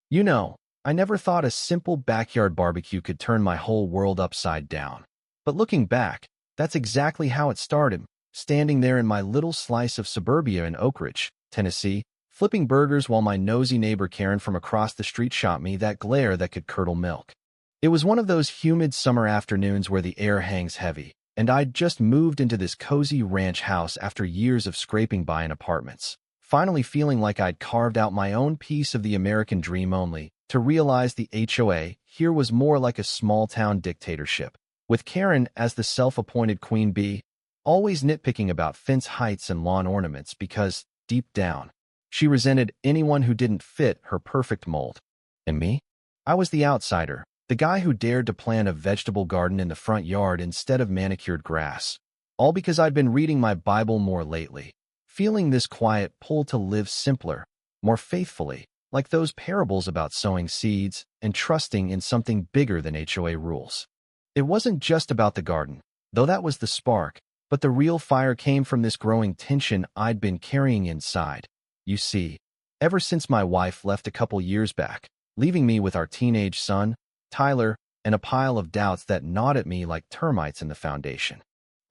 You know, I never thought a simple backyard barbecue could turn my whole world upside down. But looking back, that's exactly how it started, standing there in my little slice of suburbia in Oak Ridge, Tennessee, flipping burgers while my nosy neighbor Karen from across the street shot me that glare that could curdle milk. It was one of those humid summer afternoons where the air hangs heavy, and I'd just moved into this cozy ranch house after years of scraping by in apartments, finally feeling like I'd carved out my own piece of the American dream only to realize the HOA here was more like a small-town dictatorship, with Karen as the self-appointed queen bee, always nitpicking about fence heights and lawn ornaments because, deep down, she resented anyone who didn't fit her perfect mold. And me? I was the outsider, the guy who dared to plant a vegetable garden in the front yard instead of manicured grass, all because I'd been reading my Bible more lately, feeling this quiet pull to live simpler, more faithfully, like those parables about sowing seeds and trusting in something bigger than HOA rules. It wasn't just about the garden, though that was the spark, but the real fire came from this growing tension I'd been carrying inside. You see, ever since my wife left a couple years back, leaving me with our teenage son, Tyler, and a pile of doubts that gnawed at me like termites in the foundation.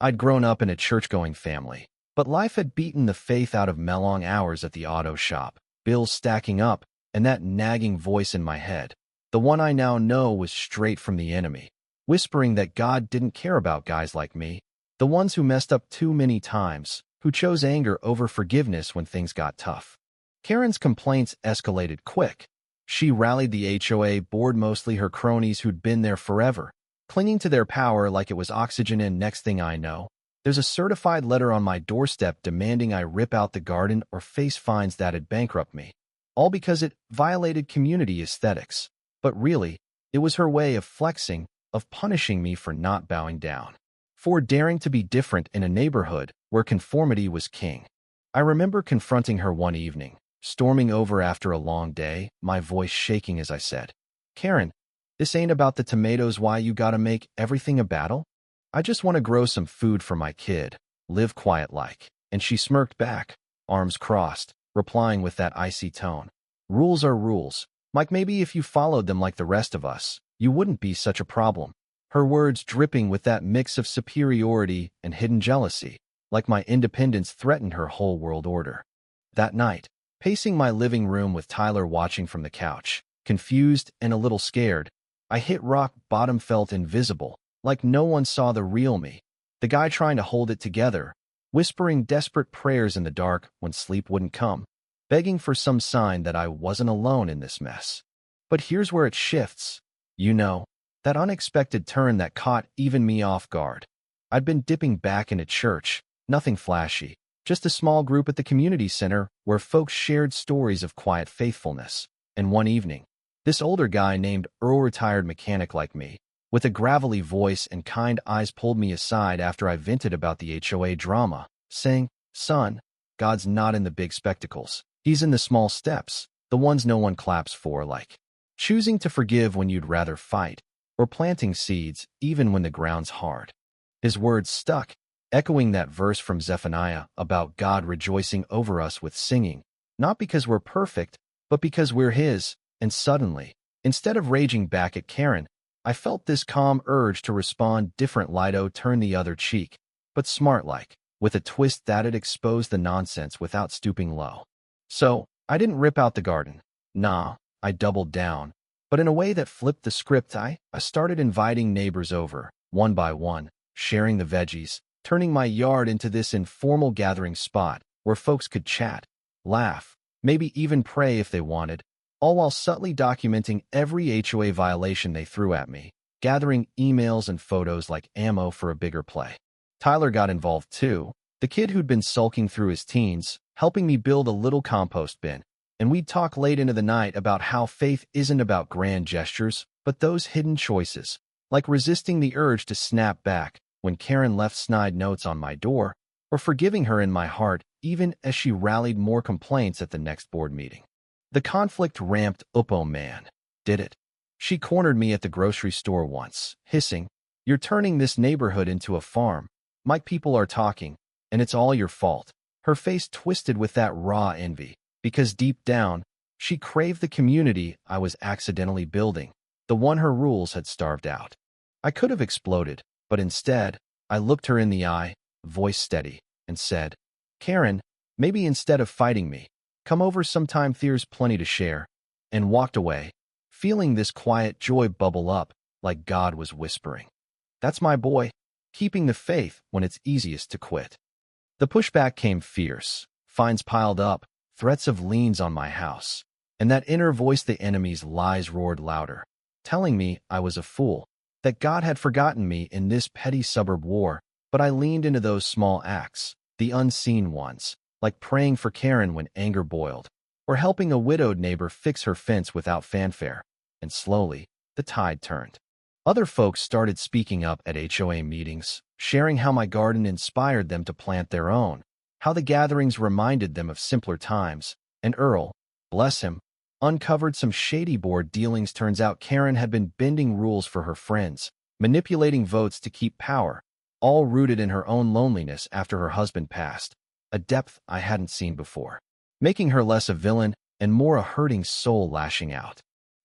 I'd grown up in a church-going family, but life had beaten the faith out of my long hours at the auto shop, bills stacking up, and that nagging voice in my head, the one I now know was straight from the enemy, whispering that God didn't care about guys like me, the ones who messed up too many times, who chose anger over forgiveness when things got tough. Karen's complaints escalated quick. She rallied the HOA board, mostly her cronies who'd been there forever, clinging to their power like it was oxygen, and next thing I know, there's a certified letter on my doorstep demanding I rip out the garden or face fines that'd bankrupt me, all because it violated community aesthetics. But really, it was her way of flexing, of punishing me for not bowing down, for daring to be different in a neighborhood where conformity was king. I remember confronting her one evening, storming over after a long day, my voice shaking as I said, "Karen, this ain't about the tomatoes. Why you gotta make everything a battle? I just want to grow some food for my kid, live quiet like." And she smirked back, arms crossed, replying with that icy tone, "Rules are rules. Mike, maybe if you followed them like the rest of us, you wouldn't be such a problem." Her words dripping with that mix of superiority and hidden jealousy, like my independence threatened her whole world order. That night, pacing my living room with Tyler watching from the couch, confused and a little scared, I hit rock bottom, felt invisible, like no one saw the real me, the guy trying to hold it together, whispering desperate prayers in the dark when sleep wouldn't come, begging for some sign that I wasn't alone in this mess. But here's where it shifts. You know, that unexpected turn that caught even me off guard. I'd been dipping back into church, nothing flashy, just a small group at the community center where folks shared stories of quiet faithfulness. And one evening, this older guy named Earl, retired mechanic like me, with a gravelly voice and kind eyes, pulled me aside after I vented about the HOA drama, saying, "Son, God's not in the big spectacles. He's in the small steps, the ones no one claps for, like choosing to forgive when you'd rather fight, or planting seeds even when the ground's hard." His words stuck, echoing that verse from Zephaniah about God rejoicing over us with singing, not because we're perfect, but because we're His. And suddenly, instead of raging back at Karen, I felt this calm urge to respond different, lighto, turn the other cheek, but smart like, with a twist that'd expose the nonsense without stooping low. So, I didn't rip out the garden. Nah, I doubled down, but in a way that flipped the script. I started inviting neighbors over, one by one, sharing the veggies, turning my yard into this informal gathering spot where folks could chat, laugh, maybe even pray if they wanted, all while subtly documenting every HOA violation they threw at me, gathering emails and photos like ammo for a bigger play. Tyler got involved too, the kid who'd been sulking through his teens, helping me build a little compost bin, and we'd talk late into the night about how faith isn't about grand gestures, but those hidden choices, like resisting the urge to snap back when Karen left snide notes on my door, or forgiving her in my heart even as she rallied more complaints at the next board meeting. The conflict ramped up. Oh man, did it. She cornered me at the grocery store once, hissing, "You're turning this neighborhood into a farm. My people are talking, and it's all your fault." Her face twisted with that raw envy, because deep down, She craved the community I was accidentally building, the one her rules had starved out. I could have exploded, but instead, I looked her in the eye, voice steady, and said, "Karen, maybe instead of fighting me, come over sometime, there's plenty to share," and walked away, feeling this quiet joy bubble up like God was whispering. That's my boy, keeping the faith when it's easiest to quit. The pushback came fierce, fines piled up, threats of liens on my house, and that inner voice, the enemy's lies, roared louder, telling me I was a fool, that God had forgotten me in this petty suburb war. But I leaned into those small acts, the unseen ones, like praying for Karen when anger boiled, or helping a widowed neighbor fix her fence without fanfare, and slowly, the tide turned. Other folks started speaking up at HOA meetings, sharing how my garden inspired them to plant their own, how the gatherings reminded them of simpler times, and Earl, bless him, uncovered some shady board dealings. Turns out Karen had been bending rules for her friends, manipulating votes to keep power, all rooted in her own loneliness after her husband passed, a depth I hadn't seen before, making her less a villain and more a hurting soul lashing out.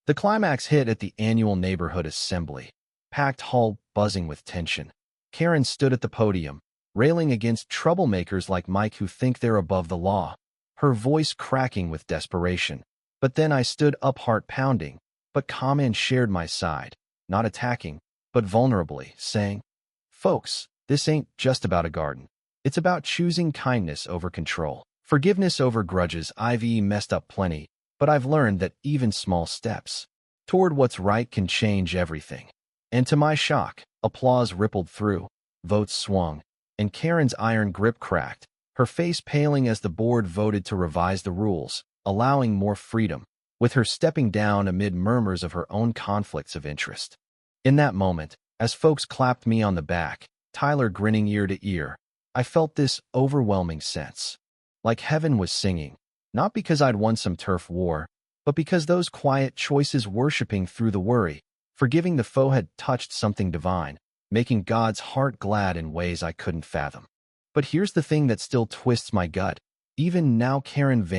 The climax hit at the annual neighborhood assembly, packed hall buzzing with tension. Karen stood at the podium, railing against troublemakers like Mike who think they're above the law, her voice cracking with desperation. But then I stood up, heart pounding, but calm, and shared my side, not attacking, but vulnerably, saying, "Folks, this ain't just about a garden. It's about choosing kindness over control, forgiveness over grudges. I've messed up plenty, but I've learned that even small steps toward what's right can change everything." And to my shock, applause rippled through, votes swung, and Karen's iron grip cracked, her face paling as the board voted to revise the rules, allowing more freedom, with her stepping down amid murmurs of her own conflicts of interest. In that moment, as folks clapped me on the back, Tyler grinning ear to ear, I felt this overwhelming sense, like heaven was singing, not because I'd won some turf war, but because those quiet choices, worshiping through the worry, forgiving the foe, had touched something divine, making God's heart glad in ways I couldn't fathom. But here's the thing that still twists my gut. Even now, Karen Van